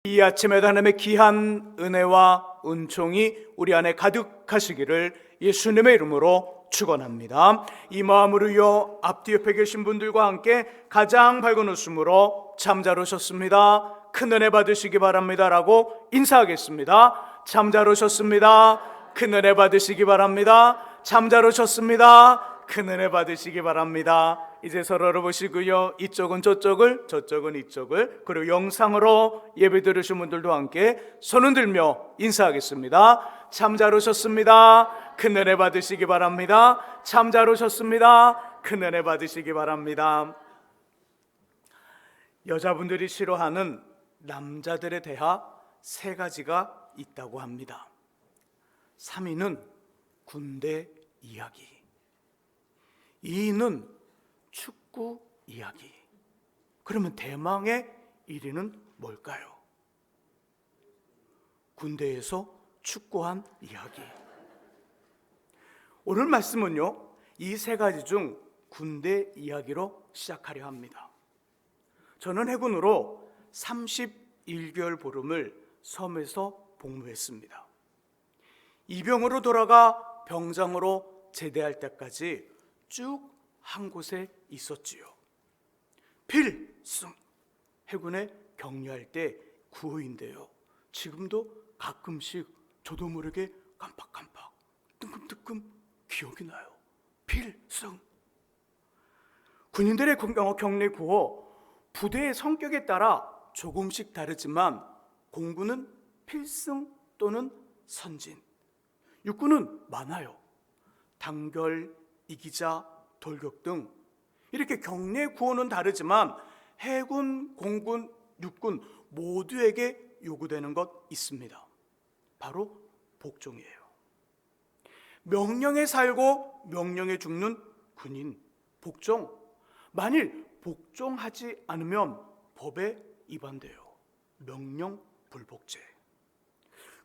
이 아침에 하나님의 귀한 은혜와 은총이 우리 안에 가득하시기를 예수님의 이름으로 축원합니다. 이 마음으로요, 앞뒤 옆에 계신 분들과 함께 가장 밝은 웃음으로 참 잘 오셨습니다, 큰 은혜 받으시기 바랍니다 라고 인사하겠습니다. 참 잘 오셨습니다, 큰 은혜 받으시기 바랍니다. 참 잘 오셨습니다, 큰 은혜 받으시기 바랍니다. 이제 서로를 보시고요, 이쪽은 저쪽을, 저쪽은 이쪽을, 그리고 영상으로 예배 들으신 분들도 함께 손을 들며 인사하겠습니다. 참 잘 오셨습니다, 큰 은혜 받으시기 바랍니다. 참 잘 오셨습니다, 큰 은혜 받으시기 바랍니다. 여자분들이 싫어하는 남자들에 대하 3가지가 있다고 합니다. 3위는 군대 이야기, 2위는 축구 이야기. 그러면 대망의 1위는 뭘까요? 군대에서 축구한 이야기. 오늘 말씀은요, 이 3가지 중 군대 이야기로 시작하려 합니다. 저는 해군으로 31개월 보름을 섬에서 복무했습니다. 이병으로 돌아가 병장으로 제대할 때까지 쭉 한 곳에 있었지요. 필승, 해군에 격려할 때 구호인데요, 지금도 가끔씩 저도 모르게 깜빡깜빡 뜨끔뜨끔 기억이 나요. 필승. 군인들의 격려 구호, 부대의 성격에 따라 조금씩 다르지만 공군은 필승 또는 선진, 육군은 많아요. 단결, 이기자, 돌격 등 이렇게 격려 구호는 다르지만 해군, 공군, 육군 모두에게 요구되는 것 있습니다. 바로 복종이에요. 명령에 살고 명령에 죽는 군인, 복종. 만일 복종하지 않으면 법에 위반돼요. 명령 불복제.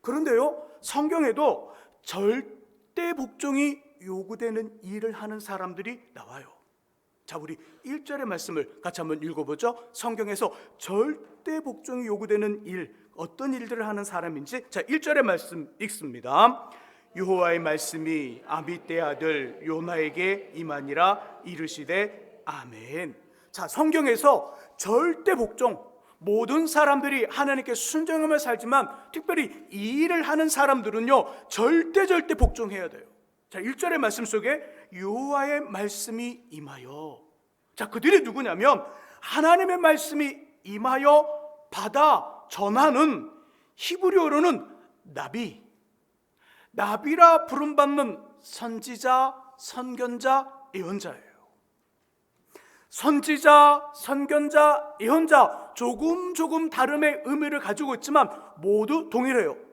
그런데요, 성경에도 절대 복종이 요구되는 일을 하는 사람들이 나와요. 자, 우리 1절의 말씀을 같이 한번 읽어보죠. 성경에서 절대 복종이 요구되는 일, 어떤 일들을 하는 사람인지, 자, 1절의 말씀 읽습니다. 여호와의 말씀이 아미떼 아들 요나에게 임하니라 이르시되 아멘. 자, 성경에서 절대 복종, 모든 사람들이 하나님께 순종하며 살지만 특별히 이 일을 하는 사람들은요, 절대 복종해야 돼요. 자, 1절의 말씀 속에 여호와의 말씀이 임하여, 자, 그들이 누구냐면 하나님의 말씀이 임하여 받아 전하는, 히브리어로는 나비라 부름받는 선지자, 선견자, 예언자예요. 선지자, 선견자, 예언자, 조금 다름의 의미를 가지고 있지만 모두 동일해요.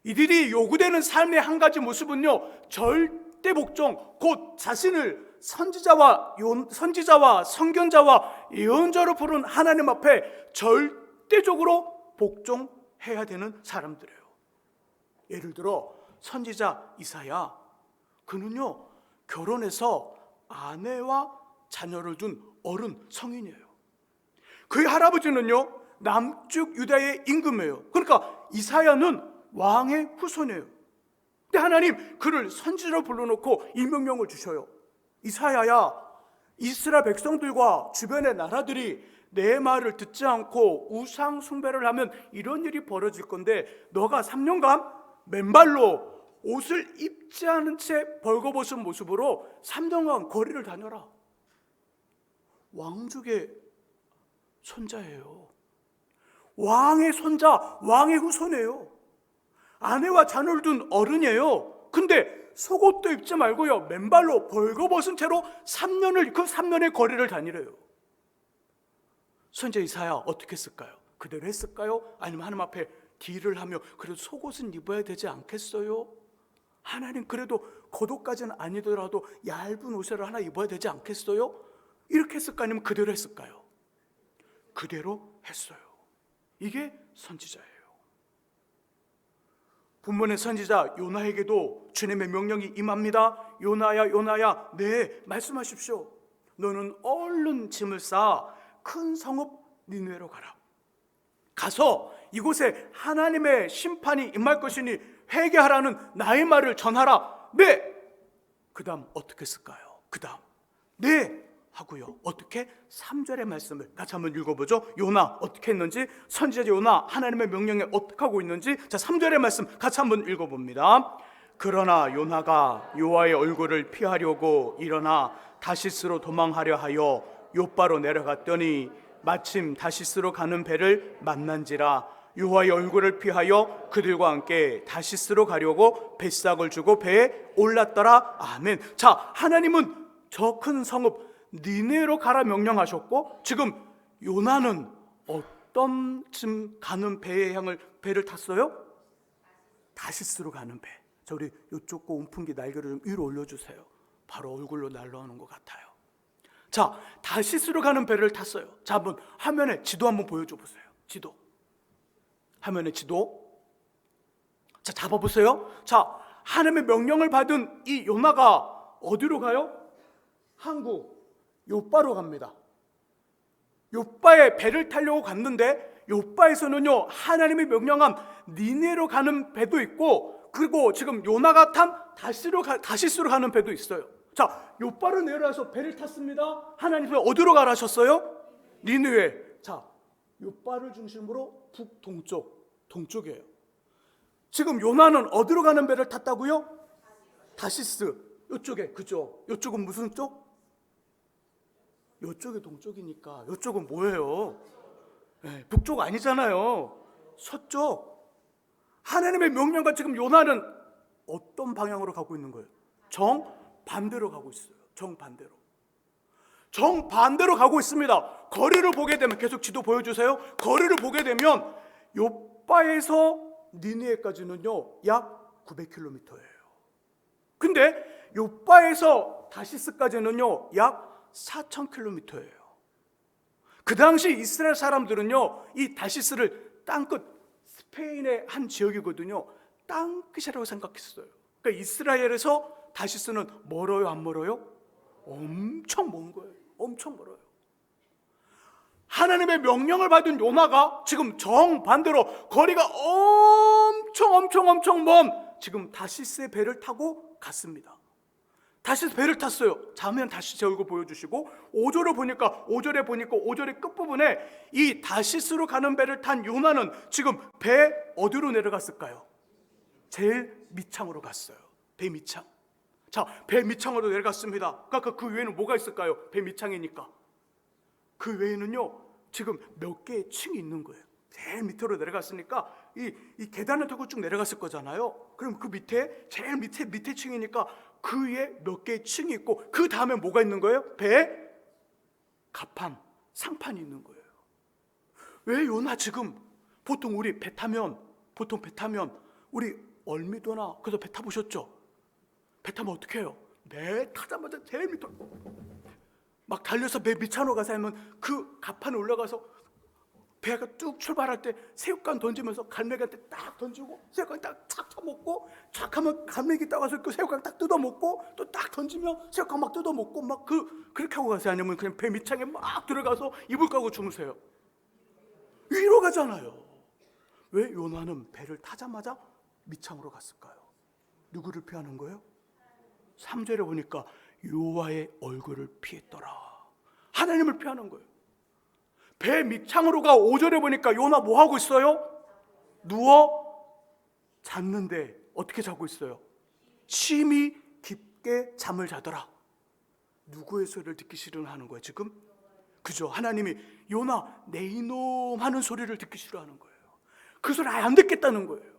이들이 요구되는 삶의 한 가지 모습은요, 절대 복종, 곧 자신을 선지자와 선견자와 예언자로 부른 하나님 앞에 절대적으로 복종해야 되는 사람들이에요. 예를 들어 선지자 이사야, 그는요 결혼해서 아내와 자녀를 둔 어른 성인이에요. 그의 할아버지는요 남쪽 유다의 임금이에요. 그러니까 이사야는 왕의 후손이에요. 근데 하나님 그를 선지자로 불러놓고 임명령을 주셔요. 이사야야, 이스라엘 백성들과 주변의 나라들이 내 말을 듣지 않고 우상 숭배를 하면 이런 일이 벌어질 건데 너가 3년간 맨발로 옷을 입지 않은 채 벌거벗은 모습으로 3년간 거리를 다녀라. 왕족의 손자예요. 왕의 손자, 왕의 후손이에요. 아내와 자녀를 둔 어른이에요. 근데 속옷도 입지 말고요, 맨발로 벌거벗은 채로 3년의 거리를 다니래요. 선지자 이사야 어떻게 했을까요? 그대로 했을까요? 아니면 하나님 앞에 딜을 하며 그래도 속옷은 입어야 되지 않겠어요? 하나님 그래도 겉옷까지는 아니더라도 얇은 옷을 하나 입어야 되지 않겠어요? 이렇게 했을까? 아니면 그대로 했을까요? 그대로 했어요. 이게 선지자예요. 본문의 선지자 요나에게도 주님의 명령이 임합니다. 요나야, 네, 말씀하십시오. 너는 얼른 짐을 싸 큰 성읍 니느웨로 가라. 가서 이곳에 하나님의 심판이 임할 것이니 회개하라는 나의 말을 전하라. 네. 그 다음 어떻게 했을까요? 그 다음 네 하고요. 어떻게? 3절의 말씀을 같이 한번 읽어보죠. 요나 어떻게 했는지, 선지자 요나 하나님의 명령에 어떻게 하고 있는지. 자, 3절의 말씀 같이 한번 읽어봅니다. 그러나 요나가 여호와의 얼굴을 피하려고 일어나 다시스로 도망하려 하여 욥바로 내려갔더니 마침 다시스로 가는 배를 만난지라. 여호와의 얼굴을 피하여 그들과 함께 다시스로 가려고 뱃삭을 주고 배에 올랐더라. 아멘. 자, 하나님은 저 큰 성읍 니네로 가라 명령하셨고, 지금 요나는 어떤 쯤 가는 배에 향을 배를 탔어요? 다시스로 가는 배. 자, 우리 이쪽 거 온풍기 날개를 좀 위로 올려주세요. 바로 얼굴로 날아오는 것 같아요. 자, 다시스로 가는 배를 탔어요. 자, 한번 화면에 지도 한번 보여줘 보세요. 지도. 화면에 지도. 자, 잡아보세요. 자, 하나님의 명령을 받은 이 요나가 어디로 가요? 항구 욥바로 갑니다. 욥바에 배를 타려고 갔는데 욥바에서는요 하나님이 명령한 니네로 가는 배도 있고, 그리고 지금 요나가 탄 다시스로 가는 배도 있어요. 자, 욥바로 내려와서 배를 탔습니다. 하나님이 어디로 가라 하셨어요? 니느웨. 자, 욥바를 중심으로 동쪽이에요. 지금 요나는 어디로 가는 배를 탔다고요? 다시스. 이쪽에, 그죠? 이쪽은 무슨 쪽? 이쪽이 동쪽이니까 이쪽은 뭐예요? 네, 북쪽 아니잖아요. 서쪽. 하나님의 명령과 지금 요나는 어떤 방향으로 가고 있는 거예요? 정반대로 가고 있어요. 정반대로 가고 있습니다. 거리를 보게 되면, 계속 지도 보여주세요. 거리를 보게 되면 욥바에서 니느웨까지는요 약 900km예요. 근데 욥바에서 다시스까지는요 약 4000km예요. 그 당시 이스라엘 사람들은요 이 다시스를 땅끝, 스페인의 한 지역이거든요, 땅끝이라고 생각했어요. 그러니까 이스라엘에서 다시스는 멀어요, 안 멀어요? 엄청 먼 거예요. 엄청 멀어요. 하나님의 명령을 받은 요나가 지금 정반대로 거리가 엄청 먼 지금 다시스의 배를 타고 갔습니다. 다시스 배를 탔어요. 자면 다시 제 얼굴 보여주시고, 5절에 보니까 5절의 끝부분에 이 다시스로 가는 배를 탄 요나는 지금 배 어디로 내려갔을까요? 제일 밑창으로 갔어요. 배 밑창. 자, 배 밑창으로 내려갔습니다. 그러니까 그 외에는 뭐가 있을까요? 배 밑창이니까. 그 외에는요 지금 몇 개의 층이 있는 거예요. 제일 밑으로 내려갔으니까 이 계단을 타고 쭉 내려갔을 거잖아요. 그럼 그 밑에 제일 밑에 층이니까 그 위에 몇 개의 층이 있고, 그 다음에 뭐가 있는 거예요? 배 갑판, 상판이 있는 거예요. 왜 요나 지금 보통 배 타면 우리 얼미도나 그래서 배 타보셨죠? 배 타면 어떻게 해요? 배 타자마자 제일 밑으로 막 달려서 배 밑창으로 가서 하면 그 갑판에 올라가서 배가 쭉 출발할 때 새우깡 던지면서 갈매기한테 딱 던지고 새우깡 딱 쳐먹고, 촥 하면 갈매기 따가서 그 새우깡 딱 뜯어먹고, 또 딱 던지면 새우깡 막 뜯어먹고, 막 그렇게 하고 가세요? 아니면 그냥 배 밑창에 막 들어가서 이불 까고 주무세요? 위로 가잖아요. 왜 요나는 배를 타자마자 밑창으로 갔을까요? 누구를 피하는 거예요? 3절에 보니까 여호와의 얼굴을 피했더라. 하나님을 피하는 거예요. 배 밑창으로 가. 5절에 보니까 요나 뭐 하고 있어요? 누워 잤는데 어떻게 자고 있어요? 심히 깊게 잠을 자더라. 누구의 소리를 듣기 싫어하는 거예요 지금? 그죠? 하나님이 요나 내 이놈 하는 소리를 듣기 싫어하는 거예요. 그 소리 아예 안 듣겠다는 거예요.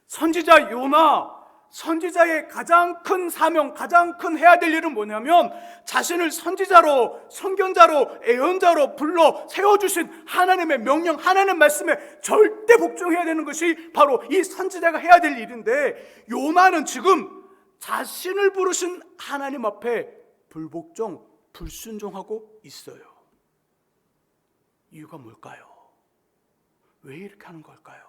선지자 요나, 선지자의 가장 큰 사명, 가장 큰 해야 될 일은 뭐냐면, 자신을 선지자로, 선견자로, 예언자로 불러 세워주신 하나님의 명령, 하나님의 말씀에 절대 복종해야 되는 것이 바로 이 선지자가 해야 될 일인데, 요나는 지금 자신을 부르신 하나님 앞에 불복종, 불순종하고 있어요. 이유가 뭘까요? 왜 이렇게 하는 걸까요?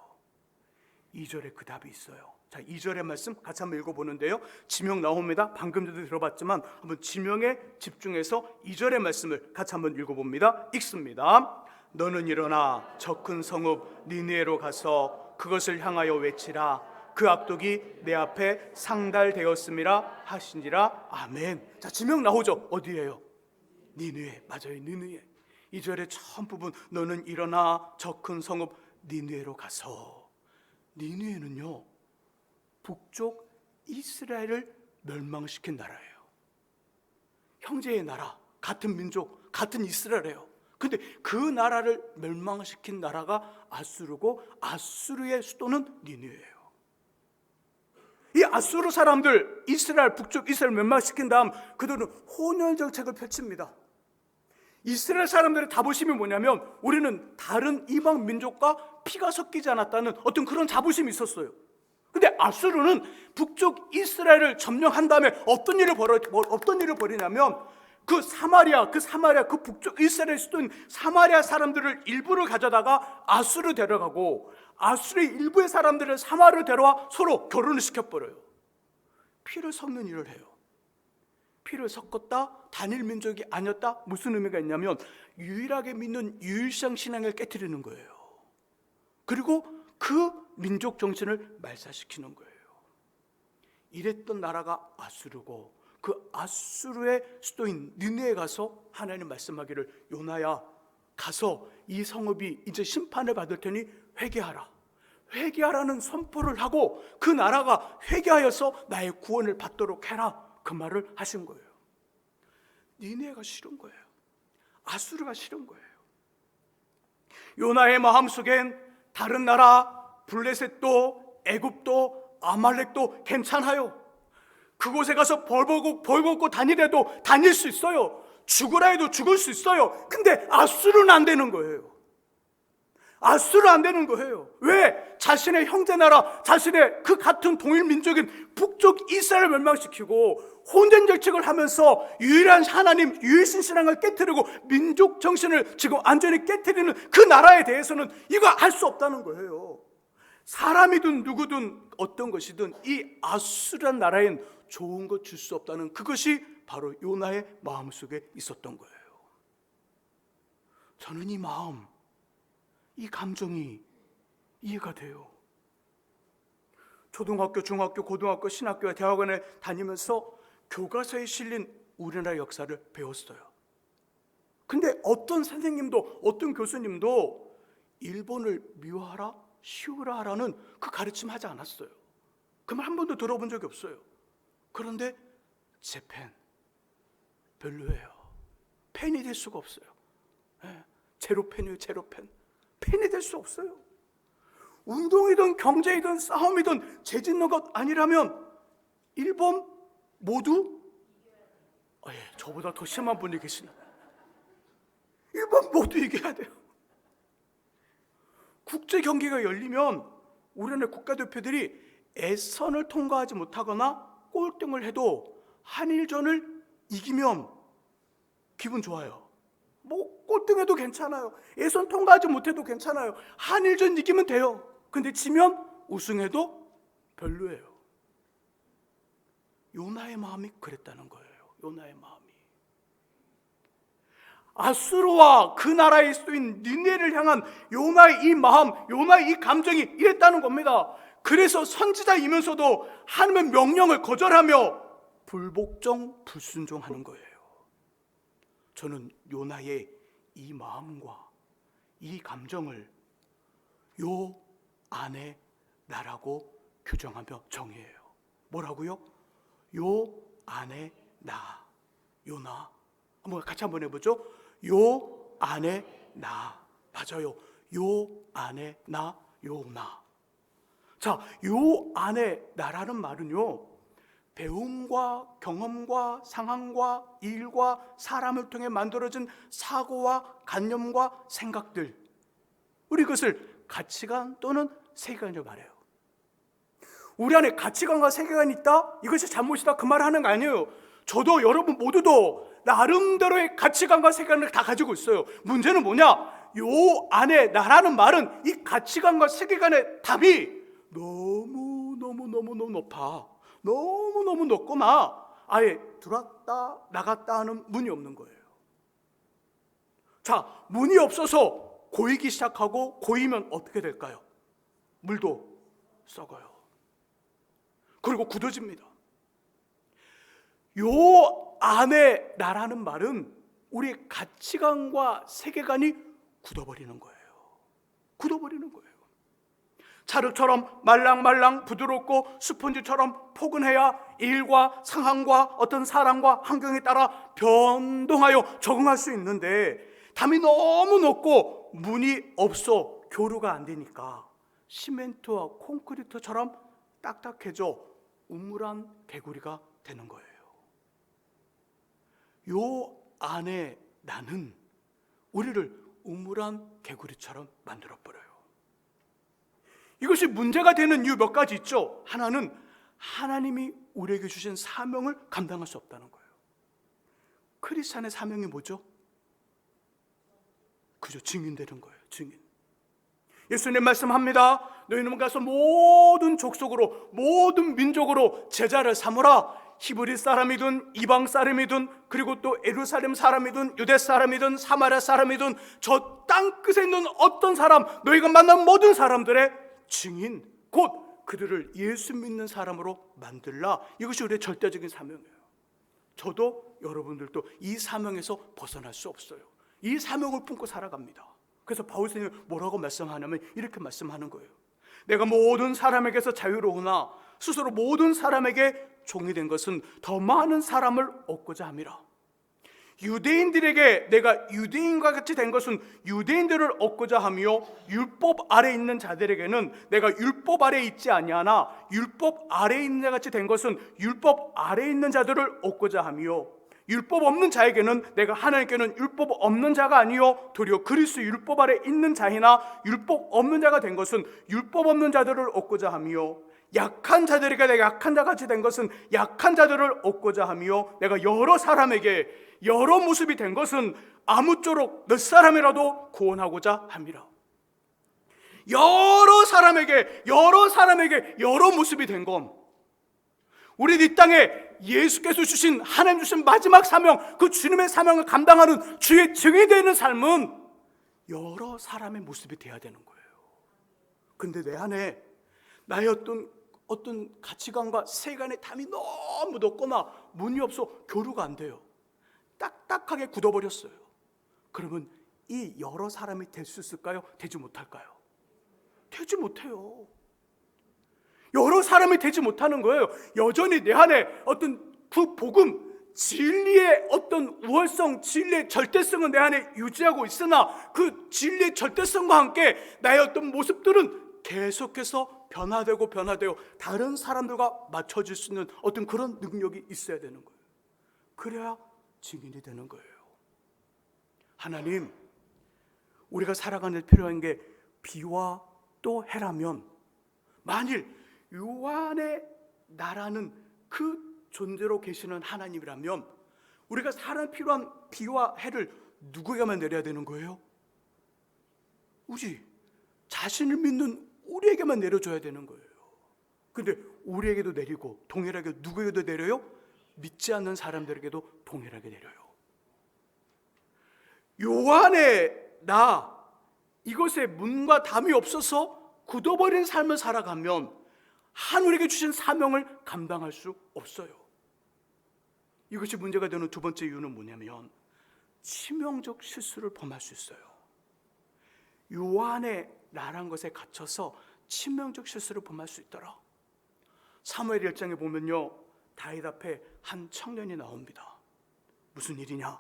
2절에 그 답이 있어요. 자, 2절의 말씀 같이 한번 읽어보는데요, 지명 나옵니다. 방금 전에 들어봤지만 한번 지명에 집중해서 2절의 말씀을 같이 한번 읽어봅니다. 읽습니다. 너는 일어나 저 큰 성읍 니느웨로 가서 그것을 향하여 외치라. 그 압독이 내 앞에 상달되었음이라 하시니라. 아멘. 자, 지명 나오죠. 어디예요? 니느웨. 맞아요, 니느웨. 2절의 처음 부분, 너는 일어나 저 큰 성읍 니느웨로 가서. 니느웨는요, 북쪽 이스라엘을 멸망시킨 나라예요. 형제의 나라, 같은 민족, 같은 이스라엘이에요. 근데 그 나라를 멸망시킨 나라가 아수르고, 아수르의 수도는 니느웨예요. 이 아수르 사람들, 이스라엘, 북쪽 이스라엘 멸망시킨 다음 그들은 혼혈 정책을 펼칩니다. 이스라엘 사람들의 자부심이 뭐냐면, 우리는 다른 이방 민족과 피가 섞이지 않았다는 어떤 그런 자부심이 있었어요. 근데 아수르는 북쪽 이스라엘을 점령한 다음에 어떤 일을 벌이냐면, 그 사마리아, 그 북쪽 이스라엘 수도인 사마리아 사람들을 일부를 가져다가 아수르 데려가고, 아수르의 일부의 사람들을 사마리아로 데려와 서로 결혼을 시켜버려요. 피를 섞는 일을 해요. 피를 섞었다, 단일 민족이 아니었다. 무슨 의미가 있냐면, 유일하게 믿는 유일성 신앙을 깨트리는 거예요. 그리고 그 민족 정신을 말살시키는 거예요. 이랬던 나라가 아수르고, 그 아수르의 수도인 니느웨에 가서 하나님 말씀하기를, 요나야 가서 이 성읍이 이제 심판을 받을 테니 회개하라. 회개하라는 선포를 하고 그 나라가 회개하여서 나의 구원을 받도록 해라. 그 말을 하신 거예요. 니느웨가 싫은 거예요. 아수르가 싫은 거예요. 요나의 마음속엔 다른 나라, 블레셋도, 애굽도, 아말렉도 괜찮아요. 그곳에 가서 벌 먹고 다니래도 다닐 수 있어요. 죽으라 해도 죽을 수 있어요. 근데 아수르는 안 되는 거예요. 아수르는 안 되는 거예요. 왜? 자신의 형제나라, 자신의 그 같은 동일 민족인 북쪽 이스라엘을 멸망시키고 혼전 정책을 하면서 유일한 하나님, 유일신 신앙을 깨트리고 민족 정신을 지금 완전히 깨트리는 그 나라에 대해서는 이거 할 수 없다는 거예요. 사람이든 누구든 어떤 것이든 이 아수르란 나라엔 좋은 것 줄 수 없다는, 그것이 바로 요나의 마음속에 있었던 거예요. 저는 이 마음, 이 감정이 이해가 돼요. 초등학교, 중학교, 고등학교, 신학교와 대학원에 다니면서 교과서에 실린 우리나라 역사를 배웠어요. 근데 어떤 선생님도, 어떤 교수님도 일본을 미워하라, 쉬우라 하라는 그 가르침 하지 않았어요. 그 말 한 번도 들어본 적이 없어요. 그런데 제 팬 별로예요. 팬이 될 수가 없어요. 제로 팬이에요. 제로 팬. 팬이 될 수 없어요. 운동이든 경제이든 싸움이든 재짓는 것 아니라면 일본 모두, 저보다 더 심한 분이 계시나. 일본 모두 이겨야 돼요. 국제 경기가 열리면 우리나라 국가대표들이 예선을 통과하지 못하거나 꼴등을 해도 한일전을 이기면 기분 좋아요. 뭐 꼴등해도 괜찮아요. 예선 통과하지 못해도 괜찮아요. 한일전 이기면 돼요. 근데 지면 우승해도 별로예요. 요나의 마음이 그랬다는 거예요. 요나의 마음이. 아수르와 그 나라의 수도인 니느웨를 향한 요나의 이 마음, 요나의 이 감정이 이랬다는 겁니다. 그래서 선지자이면서도 하나님의 명령을 거절하며 불복종, 불순종하는 거예요. 저는 요나의 이 마음과 이 감정을 요 안에 나라고 규정하며 정의해요. 뭐라고요? 요 안에 나, 요나. 같이 한번 해보죠. 요 안에 나. 맞아요. 요 안에 나, 요나. 자, 요 안에 나라는 말은요, 배움과 경험과 상황과 일과 사람을 통해 만들어진 사고와 관념과 생각들, 우리 그것을 가치관 또는 세계관이라고 말해요. 우리 안에 가치관과 세계관이 있다? 이것이 잘못이다, 그 말을 하는 거 아니에요. 저도 여러분 모두도 나름대로의 가치관과 세계관을 다 가지고 있어요. 문제는 뭐냐? 요 안에 나라는 말은 이 가치관과 세계관의 답이 너무 높아. 너무 높거나 아예 들어왔다 나갔다 하는 문이 없는 거예요. 자, 문이 없어서 고이기 시작하고 고이면 어떻게 될까요? 물도 썩어요. 그리고 굳어집니다. 요 안에 나라는 말은 우리의 가치관과 세계관이 굳어버리는 거예요. 굳어버리는 거예요. 찰흙처럼 말랑말랑 부드럽고 스펀지처럼 포근해야 일과 상황과 어떤 사람과 환경에 따라 변동하여 적응할 수 있는데, 담이 너무 높고 문이 없어 교류가 안 되니까 시멘트와 콘크리트처럼 딱딱해져 우물한 개구리가 되는 거예요. 요 안에 나는 우리를 우물한 개구리처럼 만들어버려요. 이것이 문제가 되는 이유 몇 가지 있죠. 하나는 하나님이 우리에게 주신 사명을 감당할 수 없다는 거예요. 크리스찬의 사명이 뭐죠? 그저 증인되는 거예요. 증인. 예수님 말씀합니다. 너희는 가서 모든 족속으로 모든 민족으로 제자를 삼으라. 히브리 사람이든 이방 사람이든 그리고 또 예루살렘 사람이든 유대 사람이든 사마리아 사람이든 저 땅끝에 있는 어떤 사람, 너희가 만난 모든 사람들의 증인, 곧 그들을 예수 믿는 사람으로 만들라. 이것이 우리의 절대적인 사명이에요. 저도 여러분들도 이 사명에서 벗어날 수 없어요. 이 사명을 품고 살아갑니다. 그래서 바울 선생님이 뭐라고 말씀하냐면 이렇게 말씀하는 거예요. 내가 모든 사람에게서 자유로우나 스스로 모든 사람에게 종이 된 것은 더 많은 사람을 얻고자 함이라. 유대인들에게 내가 유대인과 같이 된 것은 유대인들을 얻고자 하며, 율법 아래 있는 자들에게는 내가 율법 아래 있지 아니하나 율법 아래 있는 자 같이 된 것은 율법 아래 있는 자들을 얻고자 하며, 율법 없는 자에게는 내가 하나님께는 율법 없는 자가 아니요 도리어 그리스도 율법 아래 있는 자이나 율법 없는 자가 된 것은 율법 없는 자들을 얻고자 하며, 약한 자들에게 내가 약한 자같이 된 것은 약한 자들을 얻고자 하며, 내가 여러 사람에게 여러 모습이 된 것은 아무쪼록 몇 사람이라도 구원하고자 함이라. 여러 사람에게 여러 모습이 된 건, 우리 이 땅에 예수께서 주신 하나님 주신 마지막 사명, 그 주님의 사명을 감당하는 주의 증인이 되는 삶은 여러 사람의 모습이 돼야 되는 거예요. 근데 내 안에 나의 어떤 가치관과 세간의 담이 너무 높거나 문이 없어 교류가 안 돼요. 딱딱하게 굳어버렸어요. 그러면 이 여러 사람이 될 수 있을까요? 되지 못할까요? 되지 못해요. 여러 사람이 되지 못하는 거예요. 여전히 내 안에 어떤 그 복음, 진리의 어떤 우월성, 진리의 절대성은 내 안에 유지하고 있으나 그 진리의 절대성과 함께 나의 어떤 모습들은 계속해서 변화되고 다른 사람들과 맞춰질 수 있는 어떤 그런 능력이 있어야 되는 거예요. 그래야 증인이 되는 거예요. 하나님, 우리가 살아가는 데 필요한 게 비와 또 해라면, 만일 요 안에 나라는 그 존재로 계시는 하나님이라면 우리가 살아 필요한 비와 해를 누구에게만 내려야 되는 거예요? 우리 자신을 믿는 우리에게만 내려줘야 되는 거예요. 근데 우리에게도 내리고 동일하게 누구에게도 내려요? 믿지 않는 사람들에게도 동일하게 내려요. 요 안에 나, 이것에 문과 담이 없어서 굳어버린 삶을 살아가면 하늘에게 주신 사명을 감당할 수 없어요. 이것이 문제가 되는 두 번째 이유는 뭐냐면 치명적 실수를 범할 수 있어요. 요 안에 나란 것에 갇혀서 치명적 실수를 범할 수 있더라. 사무엘 1장에 보면요, 다윗 앞에 한 청년이 나옵니다. 무슨 일이냐?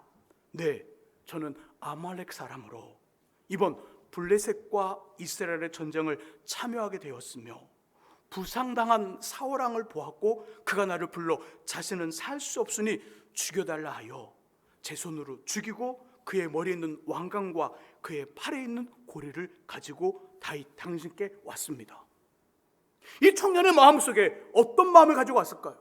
네, 저는 아말렉 사람으로 이번 블레셋과 이스라엘의 전쟁을 참여하게 되었으며 부상당한 사울왕을 보았고 그가 나를 불러 자신은 살 수 없으니 죽여달라 하여 제 손으로 죽이고 그의 머리에 있는 왕관과 그의 팔에 있는 고리를 가지고 다윗 당신께 왔습니다. 이 청년의 마음속에 어떤 마음을 가지고 왔을까요?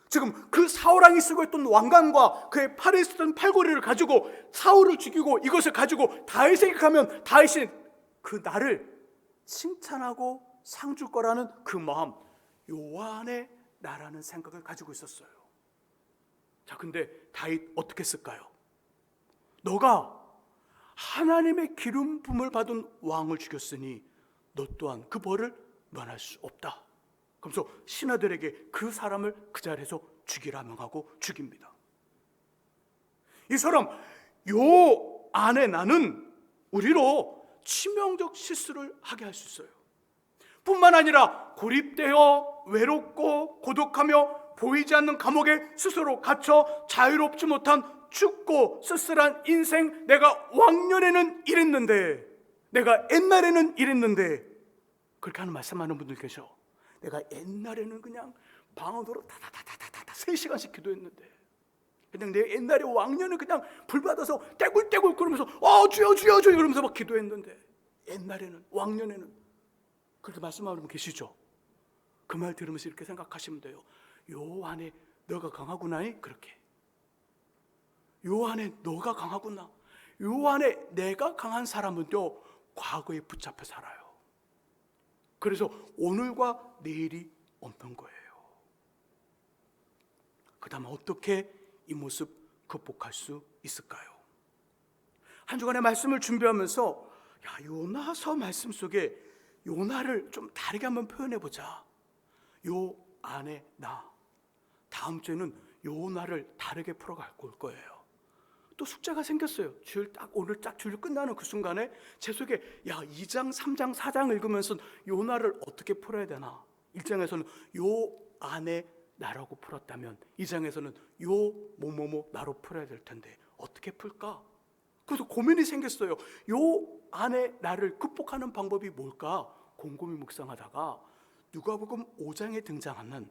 지금 그 사울왕이 쓰고 있던 왕관과 그의 팔에 있었던 팔고리를 가지고 사울을 죽이고 이것을 가지고 다윗에게 가면 다윗이 그 나를 칭찬하고 상 줄 거라는 그 마음, 요 안에 나라는 생각을 가지고 있었어요. 자, 근데 다윗 어떻게 했을까요? 너가 하나님의 기름 부음을 받은 왕을 죽였으니 너 또한 그 벌을 면할 수 없다. 그러면서 신하들에게 그 사람을 그 자리에서 죽이라 명하고 죽입니다. 이 사람, 요 안에 나는 우리로 치명적 실수를 하게 할 수 있어요. 뿐만 아니라 고립되어 외롭고 고독하며 보이지 않는 감옥에 스스로 갇혀 자유롭지 못한 춥고 쓸쓸한 인생, 내가 왕년에는 이랬는데, 내가 옛날에는 이랬는데, 그렇게 하는 말씀하는 분들 계셔. 내가 옛날에는 그냥 방언으로 다다다다다다 3시간씩 기도했는데, 그냥 내 옛날에 왕년은 그냥 불 받아서 떼굴떼굴 그러면서 주여 주여 주여 이러면서 막 기도했는데, 옛날에는 왕년에는, 그렇게 말씀하는 분 계시죠? 그 말 들으면서 이렇게 생각하시면 돼요. 요 안에 너가 강하구나. 그렇게 요 안에 너가 강하구나. 요 안에 내가 강한 사람은요 과거에 붙잡혀 살아요. 그래서 오늘과 내일이 없는 거예요. 그 다음 어떻게 이 모습 극복할 수 있을까요? 한 주간의 말씀을 준비하면서 요나서 말씀 속에 요나를 좀 다르게 한번 표현해보자. 요 안에 나. 다음 주에는 요나를 다르게 풀어갈 거예요. 또 숙제가 생겼어요. 오늘 딱 주일 끝나는 그 순간에 제 속에 2장, 3장, 4장 읽으면서 요나를 어떻게 풀어야 되나. 1장에서는 요 안에 나라고 풀었다면 2장에서는 요 뭐뭐뭐 나로 풀어야 될 텐데 어떻게 풀까? 그래서 고민이 생겼어요. 요 안에 나를 극복하는 방법이 뭘까? 곰곰이 묵상하다가 누가복음 5장에 등장하는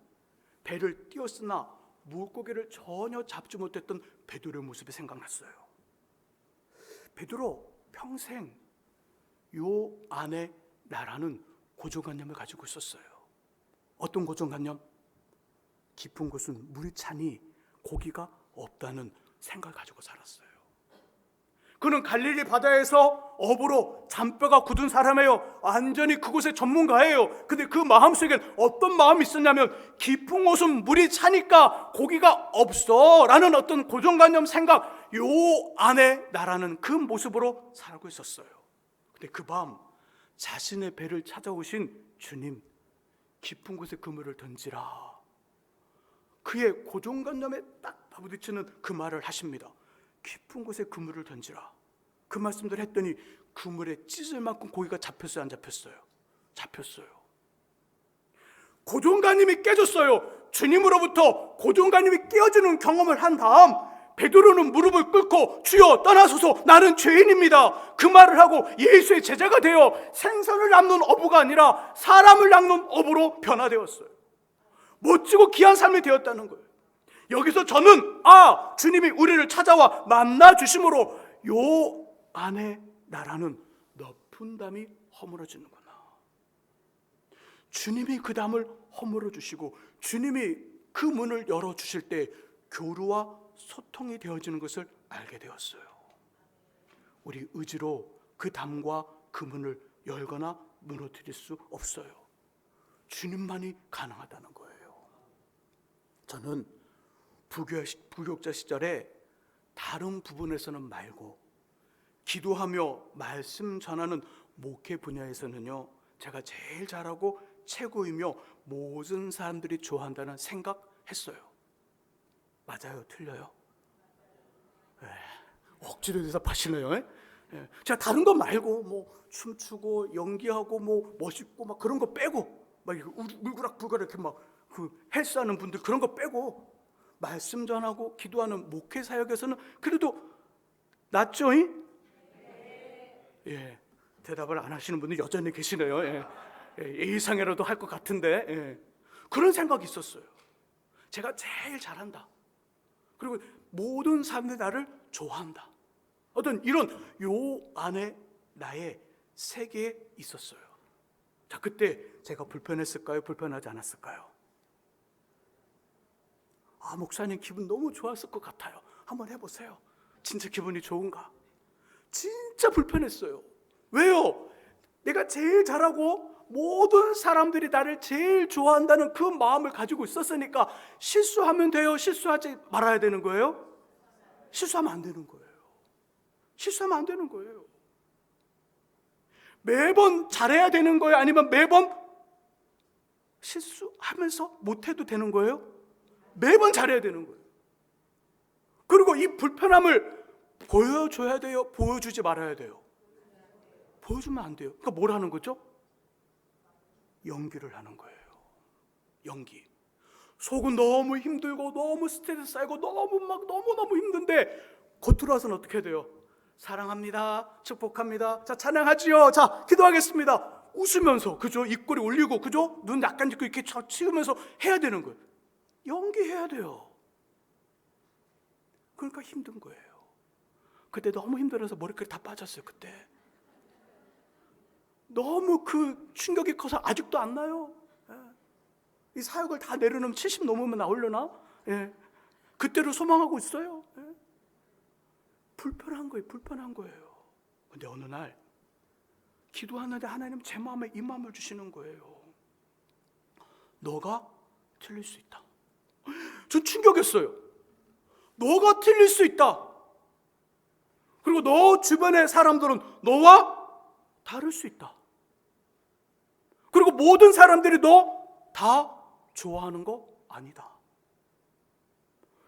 배를 띄었으나 물고기를 전혀 잡지 못했던 베드로의 모습이 생각났어요. 베드로 평생 요 안에 나라는 고정관념을 가지고 있었어요. 어떤 고정관념? 깊은 곳은 물이 차니 고기가 없다는 생각을 가지고 살았어요. 그는 갈릴리 바다에서 어부로 잔뼈가 굳은 사람이에요. 완전히 그곳의 전문가예요. 근데 그 마음속엔 어떤 마음이 있었냐면 깊은 곳은 물이 차니까 고기가 없어 라는 어떤 고정관념 생각, 요 안에 나라는 그 모습으로 살고 있었어요. 근데 그 밤 자신의 배를 찾아오신 주님, 깊은 곳에 그물을 던지라. 그의 고정관념에 딱 부딪히는 그 말을 하십니다. 깊은 곳에 그물을 던지라. 그 말씀들 했더니 그물에 찢을 만큼 고기가 잡혔어요, 안 잡혔어요? 잡혔어요. 고정관념이 깨졌어요. 주님으로부터 고정관념이 깨어지는 경험을 한 다음 베드로는 무릎을 꿇고 주여 떠나소서 나는 죄인입니다. 그 말을 하고 예수의 제자가 되어 생선을 낚는 어부가 아니라 사람을 낚는 어부로 변화되었어요. 멋지고 귀한 삶이 되었다는 거예요. 여기서 저는 주님이 우리를 찾아와 만나 주심으로 요 안에 나라는 높은 담이 허물어지는구나. 주님이 그 담을 허물어 주시고 주님이 그 문을 열어 주실 때 교류와 소통이 되어지는 것을 알게 되었어요. 우리 의지로 그 담과 그 문을 열거나 무너뜨릴 수 없어요. 주님만이 가능하다는 거예요. 저는 부교육자 시절에 다른 부분에서는 말고 기도하며 말씀 전하는 목회 분야에서는요 제가 제일 잘하고 최고이며 모든 사람들이 좋아한다는 생각했어요. 맞아요? 틀려요? 억지로 대답하시네요. 제가 다른 거 말고 뭐 춤추고 연기하고 뭐 멋있고 막 그런 거 빼고 막 울그락불그락 이렇게 막 그 헬스하는 분들 그런 거 빼고 말씀 전하고 기도하는 목회 사역에서는 그래도 낫죠? 대답을 안 하시는 분들 여전히 계시네요. 예의상이라도 할 것 같은데 그런 생각이 있었어요. 제가 제일 잘한다. 그리고 모든 사람들이 나를 좋아한다. 어떤 이런 요 안에 나의 세계에 있었어요. 자, 그때 제가 불편했을까요? 불편하지 않았을까요? 목사님 기분 너무 좋았을 것 같아요. 한번 해보세요. 진짜 기분이 좋은가? 진짜 불편했어요. 왜요? 내가 제일 잘하고 모든 사람들이 나를 제일 좋아한다는 그 마음을 가지고 있었으니까 실수하면 돼요? 실수하지 말아야 되는 거예요? 실수하면 안 되는 거예요. 실수하면 안 되는 거예요. 매번 잘해야 되는 거예요? 아니면 매번 실수하면서 못해도 되는 거예요? 매번 잘해야 되는 거예요. 그리고 이 불편함을 보여줘야 돼요? 보여주지 말아야 돼요? 보여주면 안 돼요. 그러니까 뭘 하는 거죠? 연기를 하는 거예요. 연기. 속은 너무 힘들고 너무 스트레스 쌓이고 너무너무 힘든데 겉으로 와서는 어떻게 해야 돼요? 사랑합니다. 축복합니다. 자, 찬양하지요. 자, 기도하겠습니다. 웃으면서, 그죠? 입꼬리 올리고, 그죠? 눈 약간 이렇게 치우면서 해야 되는 거예요. 연기해야 돼요. 그러니까 힘든 거예요. 그때 너무 힘들어서 머리카락이 다 빠졌어요. 그때 너무 그 충격이 커서 아직도 안 나요. 이 사역을 다 내려놓으면 70 넘으면 나오려나? 그때를 소망하고 있어요. 불편한 거예요. 불편한 거예요. 근데 어느 날 기도하는데 하나님 제 마음에 이 마음을 주시는 거예요. 너가 틀릴 수 있다. 전 충격이었어요. 너가 틀릴 수 있다. 그리고 너 주변의 사람들은 너와 다를 수 있다. 그리고 모든 사람들이 너 다 좋아하는 거 아니다.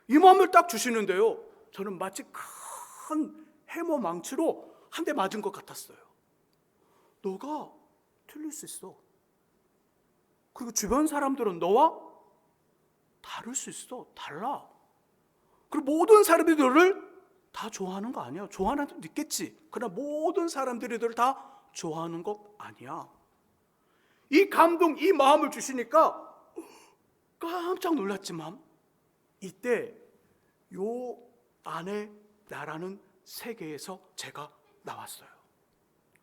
이 마음을 딱 주시는데요, 저는 마치 큰 해머 망치로 한 대 맞은 것 같았어요. 너가 틀릴 수 있어. 그리고 주변 사람들은 너와 다를 수 있어. 달라. 그리고 모든 사람들이 너를 다 좋아하는 거 아니야. 좋아하는 사람도 있겠지. 그러나 모든 사람들이 너를 다 좋아하는 거 아니야. 이 감동, 이 마음을 주시니까 깜짝 놀랐지만 이때 요 안에 나라는 세계에서 제가 나왔어요.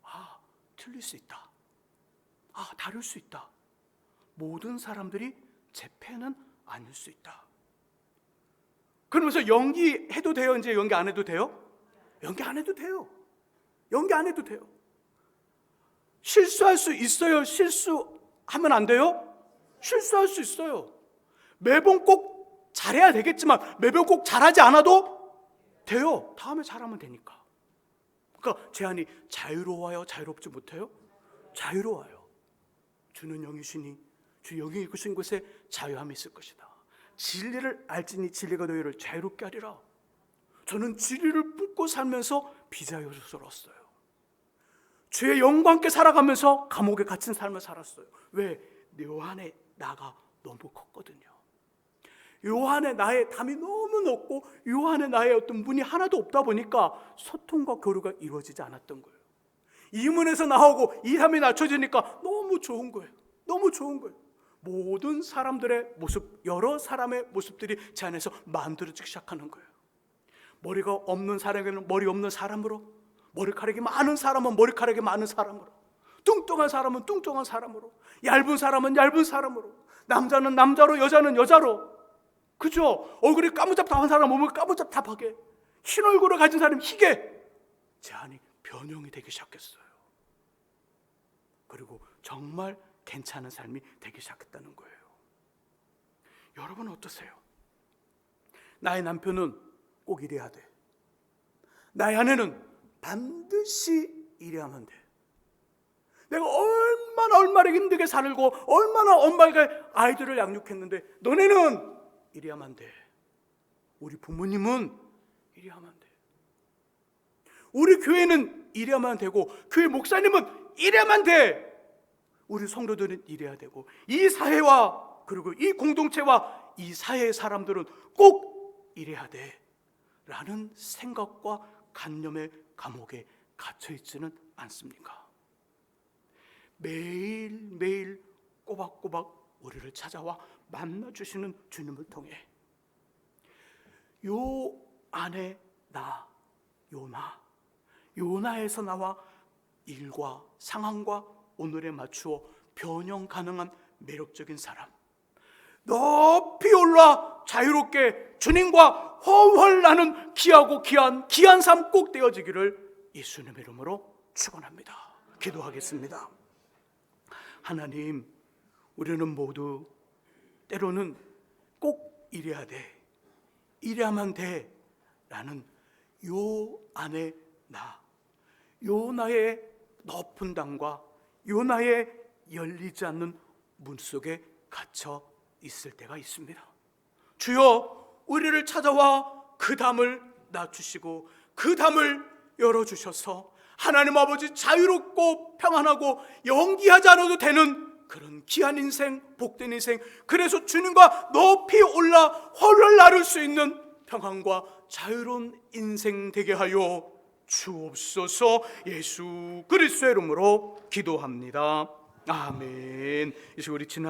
아, 틀릴 수 있다. 아, 다를 수 있다. 모든 사람들이 제 패는 아닐 수 있다. 그러면서 연기해도 돼요? 이제 연기 안 해도 돼요? 연기 안 해도 돼요. 연기 안 해도 돼요. 실수할 수 있어요? 실수하면 안 돼요? 실수할 수 있어요. 매번 꼭 잘해야 되겠지만 매번 꼭 잘하지 않아도 돼요. 다음에 잘하면 되니까. 그러니까 제 안이 자유로워요? 자유롭지 못해요? 자유로워요. 주는 영이시니 주 영이 이끄신 곳에 자유함이 있을 것이다. 진리를 알지니 진리가 너희를 자유롭게 하리라. 저는 진리를 뿜고 살면서 비자유스러웠어요. 주의 영광께 살아가면서 감옥에 갇힌 삶을 살았어요. 왜? 요 안에 나가 너무 컸거든요. 요 안에 나의 담이 너무 높고 요 안에 나의 어떤 문이 하나도 없다 보니까 소통과 교류가 이루어지지 않았던 거예요. 이 문에서 나오고 이 담이 낮춰지니까 너무 좋은 거예요. 너무 좋은 거예요. 모든 사람들의 모습, 여러 사람의 모습들이 제 안에서 만들어지기 시작하는 거예요. 머리가 없는 사람에게는 머리 없는 사람으로, 머리카락이 많은 사람은 머리카락이 많은 사람으로, 뚱뚱한 사람은 뚱뚱한 사람으로, 얇은 사람은 얇은 사람으로, 남자는 남자로, 여자는 여자로, 그죠? 얼굴이 까무잡잡한 사람 몸을 까무잡잡하게, 흰 얼굴을 가진 사람이 희게, 제 안이 변형이 되기 시작했어요. 그리고 정말 괜찮은 삶이 되기 시작했다는 거예요. 여러분은 어떠세요? 나의 남편은 꼭 이래야 돼. 나의 아내는 반드시 이래야만 돼. 내가 얼마나 힘들게 살고 얼마나 엄마가 아이들을 양육했는데 너네는 이래야만 돼. 우리 부모님은 이래야만 돼. 우리 교회는 이래야만 되고 교회 목사님은 이래야만 돼. 우리 성도들은 이래야 되고 이 사회와 그리고 이 공동체와 이 사회의 사람들은 꼭 이래야 돼 라는 생각과 관념의 감옥에 갇혀있지는 않습니까? 매일매일 꼬박꼬박 우리를 찾아와 만나주시는 주님을 통해 요 안에 나, 요나에서 나와 일과 상황과 오늘에 맞추어 변형 가능한 매력적인 사람, 높이 올라 자유롭게 주님과 훨훨 나는 귀하고 귀한 삶 꼭 되어지기를 예수님의 이름으로 축원합니다. 기도하겠습니다. 하나님, 우리는 모두 때로는 꼭 이래야 돼, 이래야만 돼 라는 요 안에 나 요나의 높은 담과 요나의 열리지 않는 문 속에 갇혀 있을 때가 있습니다. 주여, 우리를 찾아와 그 담을 낮추시고 그 담을 열어주셔서 하나님 아버지 자유롭고 평안하고 연기하지 않아도 되는 그런 귀한 인생, 복된 인생, 그래서 주님과 높이 올라 헐헐 나를 수 있는 평안과 자유로운 인생 되게 하여 주옵소서. 예수 그리스도의 이름으로 기도합니다. 아멘. 이제 우리 지난